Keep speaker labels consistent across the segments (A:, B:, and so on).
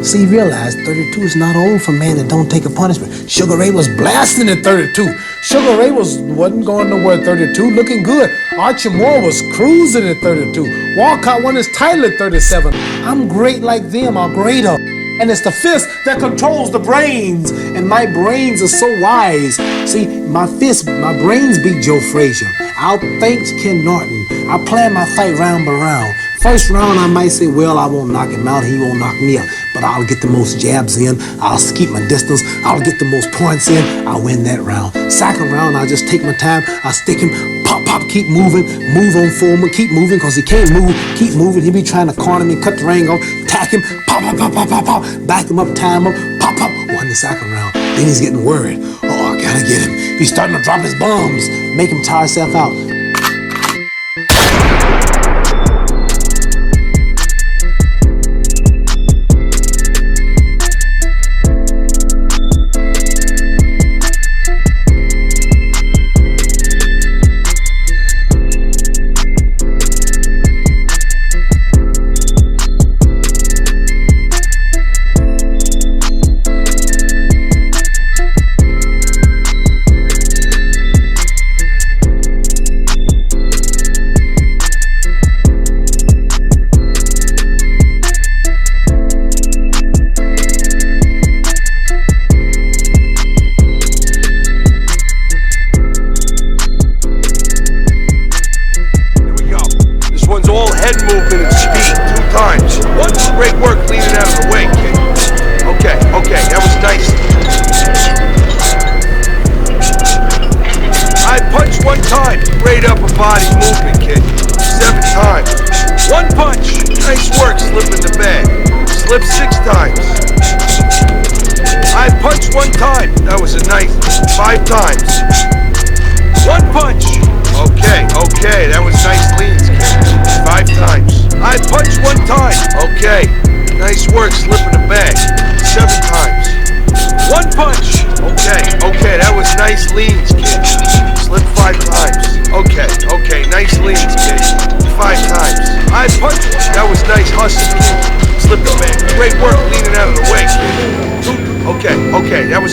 A: See, realize 32 is not old for man that don't take a punishment. Sugar Ray was blasting at 32. Sugar Ray wasn't going nowhere at 32, looking good. Archie Moore was cruising at 32. Walcott won his title at 37. I'm great like them, or greater. And it's the fist that controls the brains. And my brains are so wise. See, my brains beat Joe Frazier. Out-thinks Ken Norton. I plan my fight round by round. First round, I might say, well, I won't knock him out. He won't knock me out. But I'll get the most jabs in. I'll keep my distance. I'll get the most points in. I'll win that round. Second round, I'll just take my time. I'll stick him. Pop, pop, keep moving. Move on Foreman. Keep moving because he can't move. Keep moving. He'll be trying to corner me, cut the ring off, tack him. Pop, pop, pop, pop, pop, pop. Back him up, time up. Pop, pop. Won the second round. Then he's getting worried. Oh, I gotta get him. He's starting to drop his bombs. Make him tire himself out.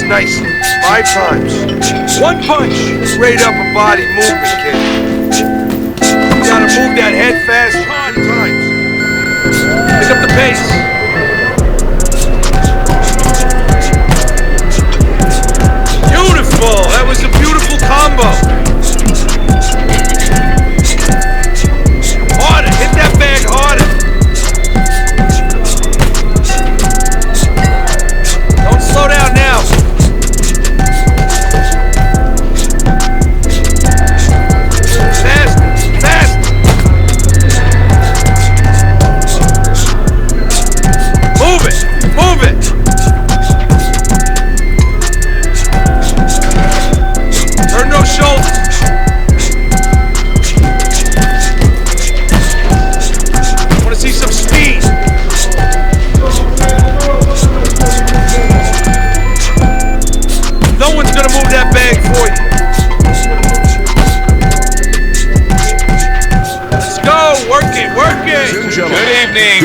B: Nice. 5 times. 1 punch. Straight upper body movement, kid. You gotta move that head fast. 2 times. Pick up the pace. Beautiful. That was a beautiful combo. Harder. Hit that bag harder. Don't slow down now.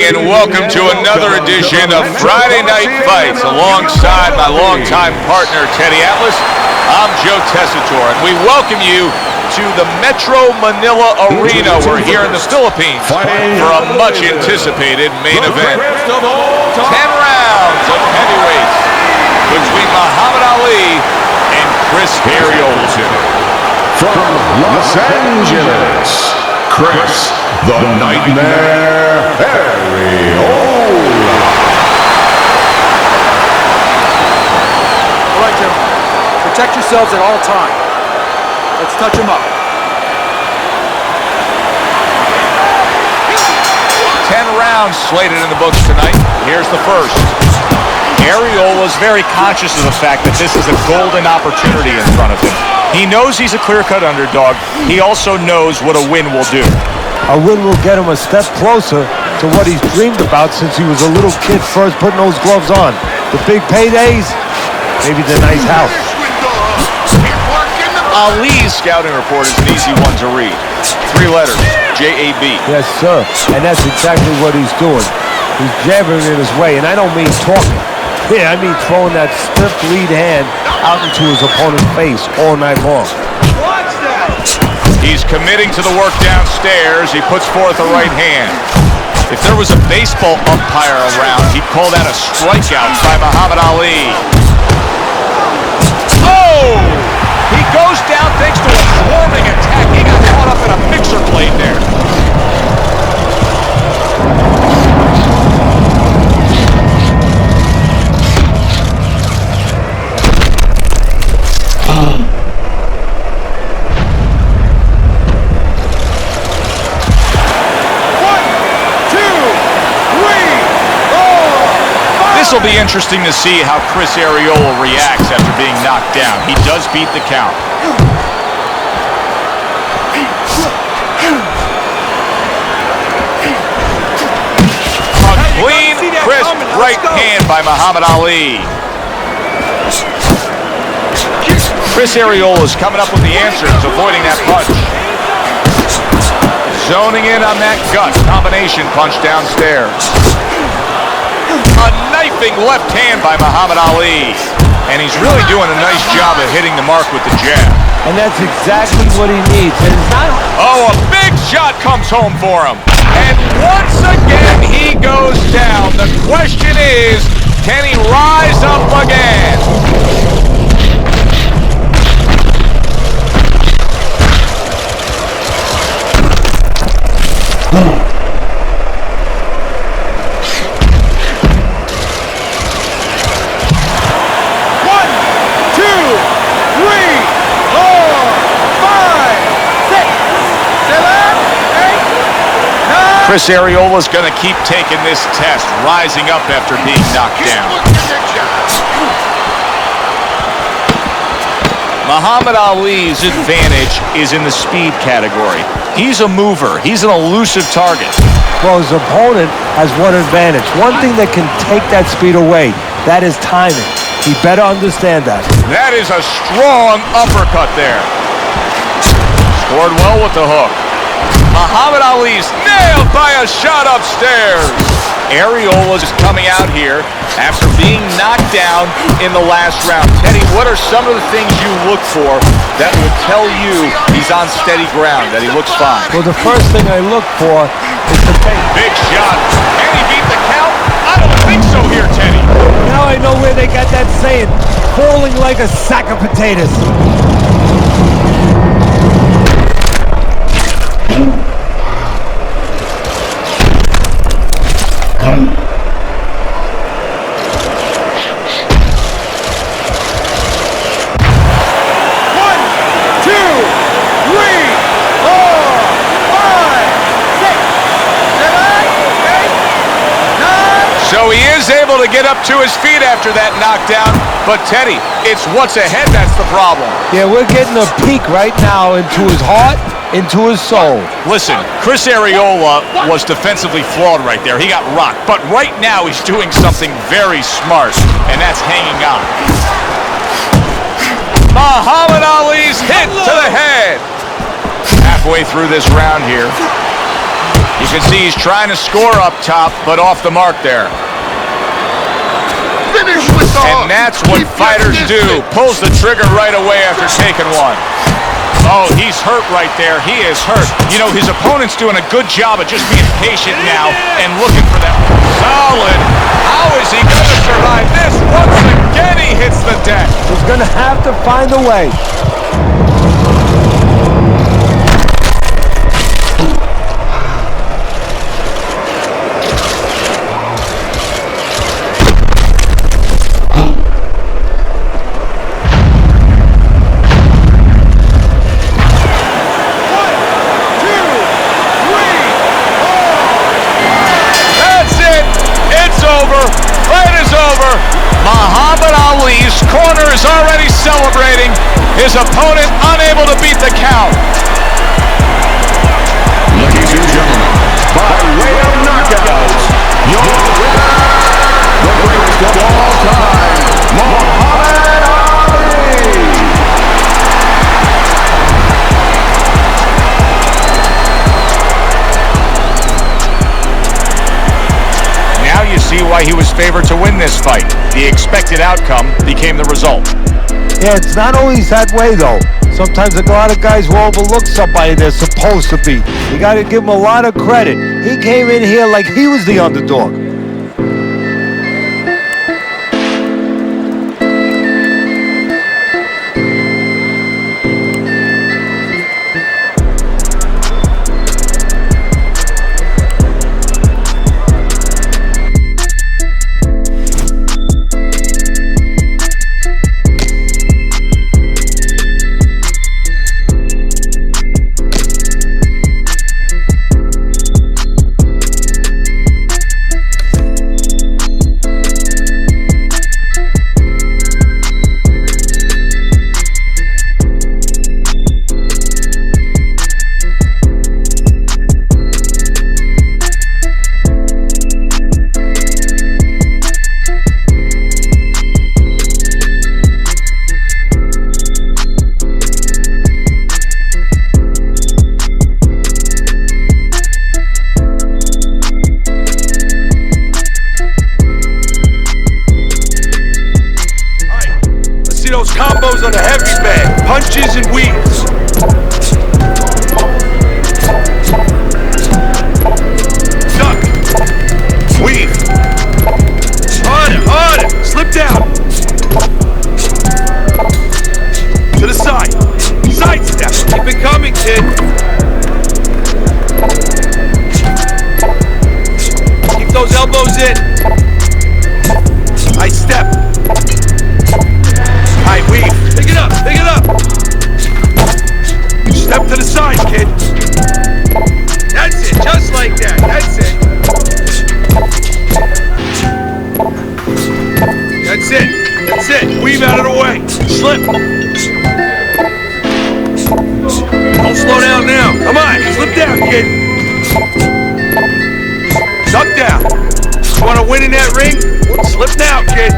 C: And welcome to another edition of Friday Night Fights. Alongside my longtime partner, Teddy Atlas, I'm Joe Tessitore, and we welcome you to the Metro Manila Arena. We're here in the Philippines for a much-anticipated main event. 10 rounds of heavyweights between Muhammad Ali and Chris Arreola.
D: From Los Angeles, Chris the Nightmare Arreola.
E: All right, gentlemen. Protect yourselves at all times. Let's touch him up.
C: 10 rounds slated in the books tonight. Here's the first. Arreola is very conscious of the fact that this is a golden opportunity in front of him. He knows he's a clear-cut underdog. He also knows what a win will do.
F: A win will get him a step closer to what he's dreamed about since he was a little kid first putting those gloves on. The big paydays, maybe the nice house.
C: Ali's scouting report is an easy one to read. 3 letters, J-A-B.
F: Yes, sir. And that's exactly what he's doing. He's jabbing in his way, and I don't mean talking. Yeah, I mean throwing that stiff lead hand out into his opponent's face all night long.
B: Watch that!
C: He's committing to the work downstairs. He puts forth a right hand. If there was a baseball umpire around, he'd call that a strikeout by Muhammad Ali. Oh! He goes down thanks to a swarming attack. He got caught up in a mixer blade there. This will be interesting to see how Chris Arreola reacts after being knocked down. He does beat the count. A clean, crisp right hand by Muhammad Ali. Chris Arreola's coming up with the answers, avoiding that punch. Zoning in on that gut combination punch downstairs. A knifing left hand by Muhammad Ali. And he's really doing a nice job of hitting the mark with the jab.
F: And that's exactly what he needs. And it's not...
C: Oh, a big shot comes home for him. And once again, he goes down. The question is, can he rise up again? Chris Arreola's going to keep taking this test, rising up after being knocked down. Muhammad Ali's advantage is in the speed category. He's a mover. He's an elusive target.
F: Well, his opponent has one advantage. One thing that can take that speed away, that is timing. He better understand that.
C: That is a strong uppercut there. Scored well with the hook. Muhammad Ali's nailed by a shot upstairs. Arreola is coming out here after being knocked down in the last round. Teddy, what are some of the things you look for that will tell you he's on steady ground, that he looks fine?
F: Well, the first thing I look for is the pace.
C: Big shot. Can he beat the count? I don't think so here, Teddy.
F: Now I know where they got that saying, falling like a sack of potatoes.
C: So he is able to get up to his feet after that knockdown. But Teddy, it's what's ahead that's the problem.
F: Yeah, we're getting a peek right now into his heart, into his soul.
C: Listen, Chris Arreola was defensively flawed right there. He got rocked. But right now he's doing something very smart, and that's hanging on. Muhammad Ali's hit to the head. Halfway through this round here. You can see he's trying to score up top, but off the mark there.
B: Finish with the hook.
C: And that's what fighters do. Pulls the trigger right away after taking one. Oh, he's hurt right there. He is hurt. You know, his opponent's doing a good job of just being patient now and looking for that. Solid. How is he going to survive this? Once again, he hits the deck.
F: He's going to have to find a way.
C: Muhammad Ali's corner is already celebrating. His opponent unable to beat the count.
D: Ladies and gentlemen, by way of knockout, your winner, the greatest of all time, Muhammad Ali.
C: why he was favored to win this fight. The expected outcome became the result.
F: Yeah, it's not always that way, though. Sometimes a lot of guys will overlook somebody they're supposed to beat. You got to give him a lot of credit. He came in here like he was the underdog.
B: Those combos on the heavy bag, punches and weaves. Duck, weave. Harder, harder, slip down. To the side, side step. Keep it coming, kid. Keep those elbows in. I step. Alright, weave. Pick it up, pick it up. Step to the side, kid. That's it, just like that. That's it. That's it. That's it. Weave out of the way. Slip. Don't slow down now. Come on, slip down, kid. Duck down. You want to win in that ring? Slip now, kid.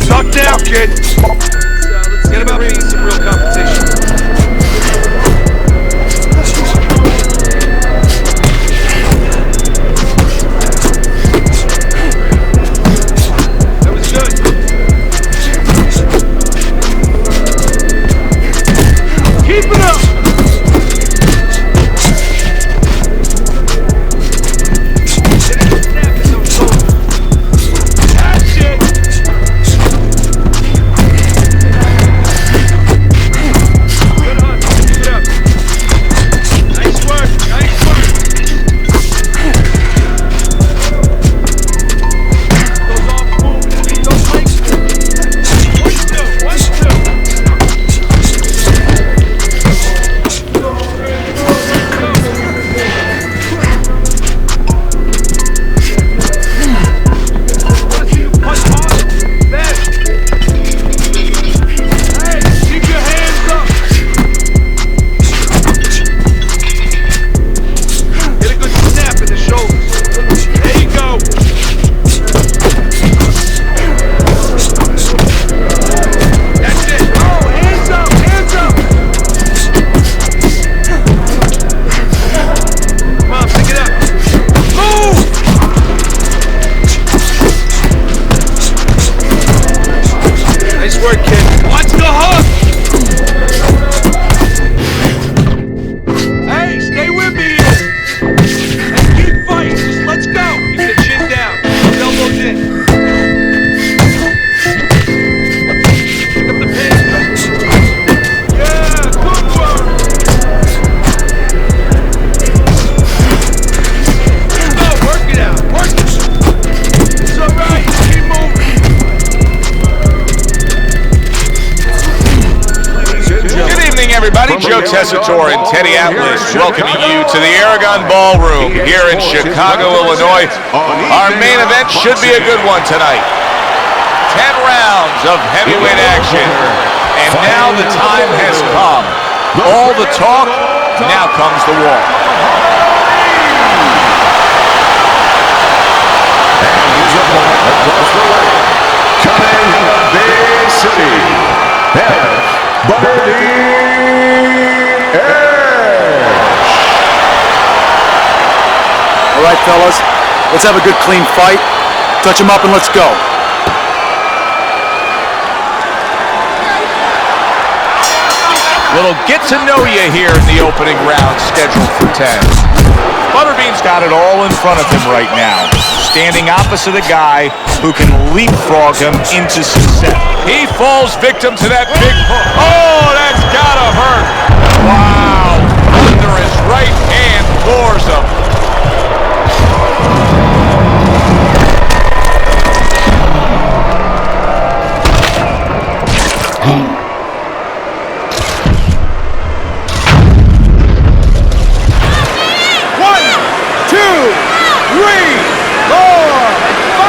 B: Duck now, kid. Let's get about being some real competition. That was good. Keep it up.
C: Everybody, Joe Tessitore and Teddy Atlas welcoming you to the Aragon Ballroom here in Chicago, Illinois. Our main event should be a good one tonight. 10 rounds of heavyweight action, and now the time has come. All the talk, now comes the walk.
D: Coming from the big city,
E: All right, fellas, let's have a good, clean fight. Touch him up and let's go.
C: Little get-to-know-you here in the opening round, scheduled for 10. Butterbean's got it all in front of him right now, standing opposite a guy who can leapfrog him into success. He falls victim to that big hook. Oh, that's gotta hurt. Wow, under his right hand, floors him.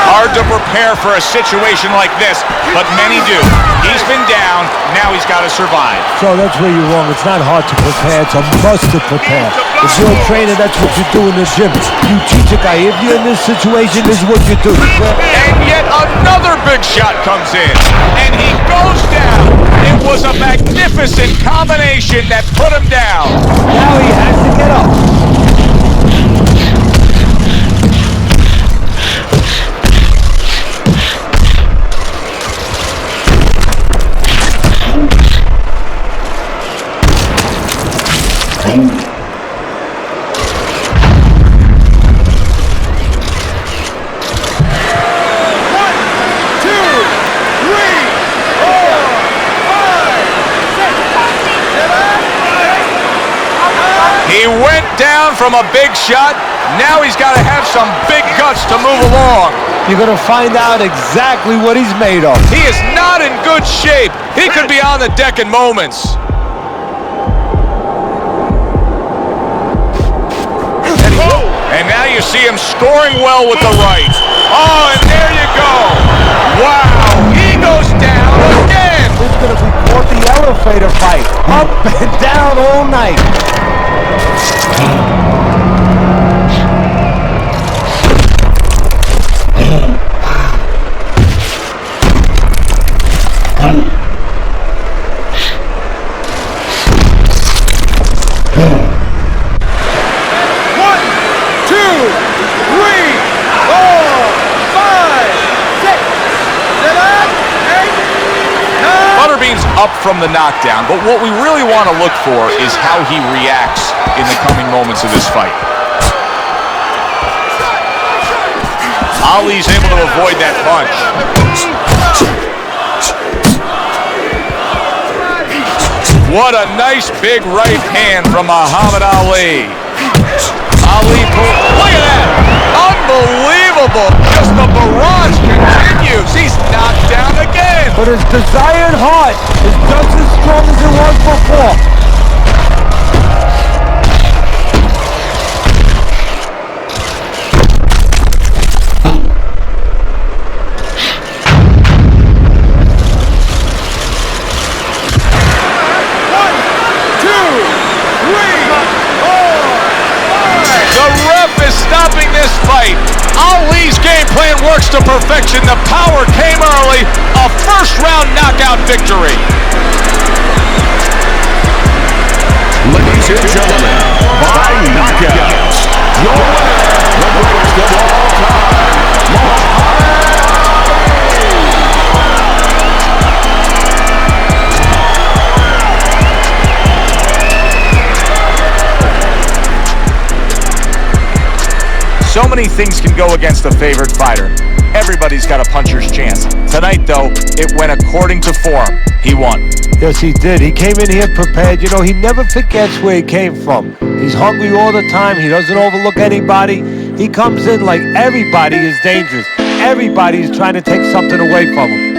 C: Hard to prepare for a situation like this, but many do. He's been down, now he's got to survive.
F: So that's where you're wrong. It's not hard to prepare, it's a must to prepare. If you're a trainer, that's what you do in the gym. You teach a guy, if you're in this situation, this is what you do.
C: And yet another big shot comes in, and he goes down. It was a magnificent combination that put him down.
F: Now he has to get up.
C: He went down from a big shot. Now he's got to have some big guts to move along.
F: You're going to find out exactly what he's made of.
C: He is not in good shape. He could be on the deck in moments. And now you see him scoring well with the right. Oh, and there you go. Wow, he goes down again.
F: It's going to be called the elevator fight. Up and down all night.
C: Up from the knockdown, but what we really want to look for is how he reacts in the coming moments of this fight. Ali's able to avoid that punch. What a nice big right hand from Muhammad Ali. Ali, look at that! Unbelievable! Just the barrage continues. He's knocked down again.
F: But his desired heart is just as strong as it was before.
C: Stopping this fight. Ali's game plan works to perfection. The power came early. A first-round knockout victory.
D: Ladies and gentlemen, by knockout, your winner, the greatest of all time, Muhammad
C: So many things can go against a favorite fighter. Everybody's got a puncher's chance. Tonight, though, it went according to form. He won.
F: Yes, he did. He came in here prepared. You know, he never forgets where he came from. He's hungry all the time. He doesn't overlook anybody. He comes in like everybody is dangerous. Everybody is trying to take something away from him.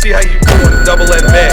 B: See how you do on a double-end bag.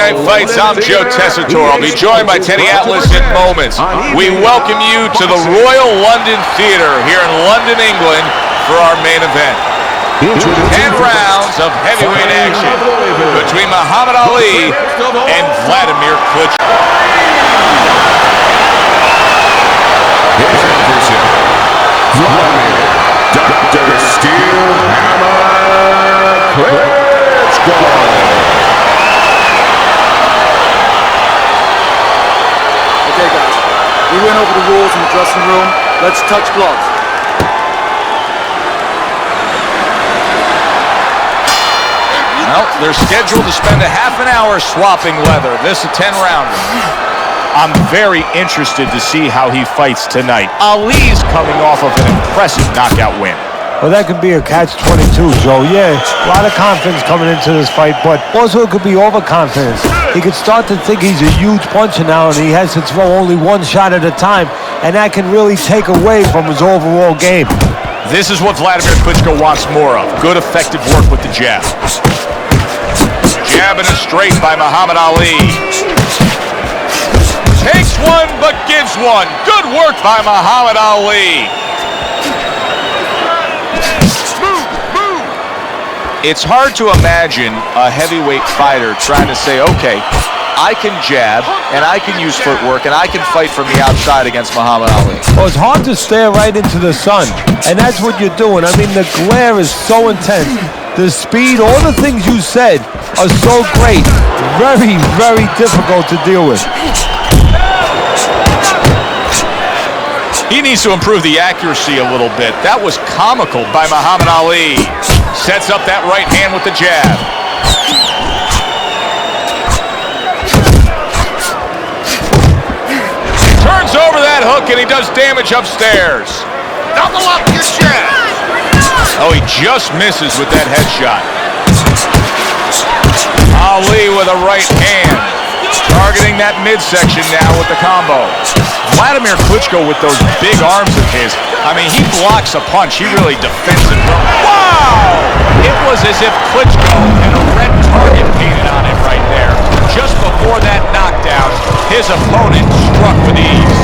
C: Night Fights. I'm Joe Tessitore. I'll be joined by Teddy Atlas in moments. We welcome you to the Royal London Theatre here in London, England for our main event. 10 rounds of heavyweight action between Muhammad Ali and Vladimir Klitschko.
D: His adversary, Vladimir Dr. Steel Hammer Klitschko.
E: Okay, guys. We went over the rules in the dressing room. Let's touch gloves.
C: Well, they're scheduled to spend a half an hour swapping leather. This is a 10-rounder.
F: I'm very interested to see how he fights tonight. Ali's coming off of an impressive knockout win. Well, that could be a catch-22, Joe. Yeah, a lot of confidence coming into this fight, but also it could be overconfidence. He could start to think he's a huge puncher now, and he has to throw only one shot at a time, and that can really take away from his overall game.
C: This is what Vladimir Klitschko wants more of. Good, effective work with the jab. Jab and a straight by Muhammad Ali. Takes one, but gives one. Good work by Muhammad Ali. It's hard to imagine a heavyweight fighter trying to say, okay, I can jab, and I can use footwork, and I can fight from the outside against Muhammad Ali.
F: Well, it's hard to stare right into the sun, and that's what you're doing. I mean, the glare is so intense. The speed, all the things you said are so great. Very, very difficult to deal with.
C: He needs to improve the accuracy a little bit. That was comical by Muhammad Ali. Sets up that right hand with the jab. Turns over that hook and he does damage upstairs. Double up your jab. Oh, he just misses with that headshot. Ali with a right hand. Targeting that midsection now with the combo. Vladimir Klitschko with those big arms of his. I mean, he blocks a punch. He really defends it. Wow! It was as if Klitschko had a red target painted on it right there. Just before that knockdown, his opponent struck with ease.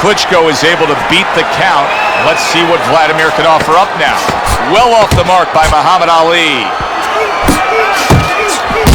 C: Klitschko is able to beat the count. Let's see what Vladimir can offer up now. Well off the mark by Muhammad Ali.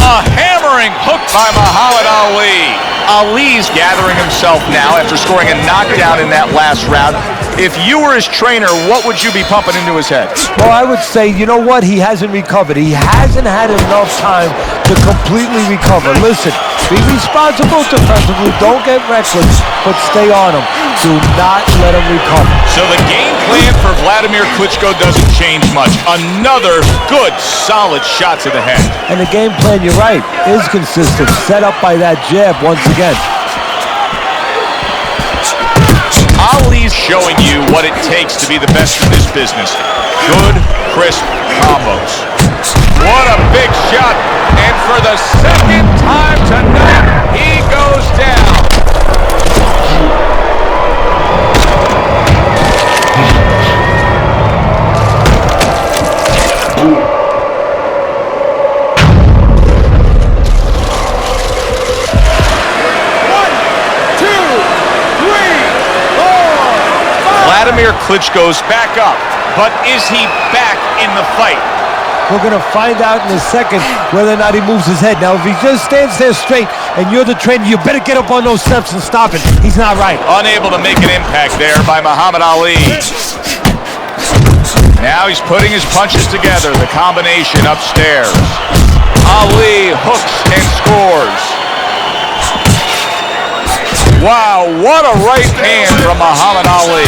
C: A hammering hook by Muhammad Ali. Ali's gathering himself now after scoring a knockdown in that last round. If you were his trainer, what would you be pumping into his head?
F: Well, I would say, you know what? He hasn't recovered. He hasn't had enough time to completely recover. Listen, be responsible defensively. Don't get reckless, but stay on him. Do not let him recover.
C: So the game plan for Vladimir Klitschko doesn't change much. Another good, solid shot to the head.
F: And the game plan, you're right, is consistent. Set up by that jab once again.
C: Ali's showing you what it takes to be the best in this business. Good, crisp combos. What a big shot. And for the second time tonight, he goes down. Vladimir Klitschko's back up, but is he back in the fight?
F: We're going to find out in a second whether or not he moves his head. Now, if he just stands there straight and you're the trainer, you better get up on those steps and stop it. He's not right.
C: Unable to make an impact there by Muhammad Ali. Now he's putting his punches together, the combination upstairs. Ali hooks and scores. Wow, what a right hand from Muhammad Ali.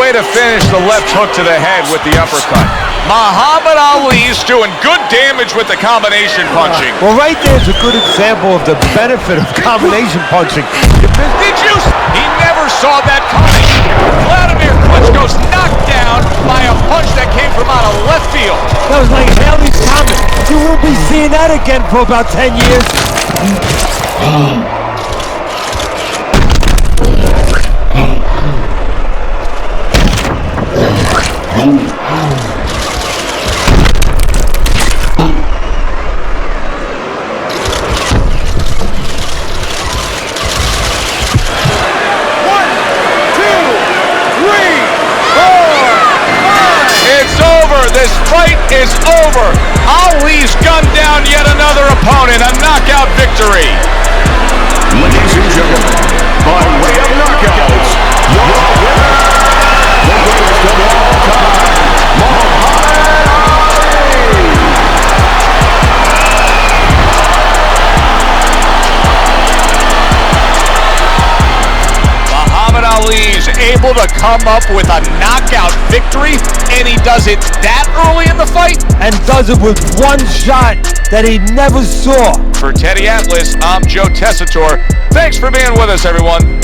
C: way to finish the left hook to the head with the uppercut. Muhammad Ali's doing good damage with the combination punching.
F: Well, right there's a good example of the benefit of combination punching.
C: Did you? He never saw that coming. Vladimir Klitschko's knocked down by a punch that came from out of left field.
F: That was like Haley's Comet. You won't be seeing that again for about 10 years.
C: This fight is over. Ali's gunned down yet another opponent. A knockout victory.
D: Ladies and gentlemen, by way of knockouts, your winner, the greatest of all time, Muhammad Ali.
C: Muhammad Ali's able to come up with a knockout victory, and he does it that early in the fight?
F: And does it with one shot that he never saw.
C: For Teddy Atlas, I'm Joe Tessitore. Thanks for being with us, everyone.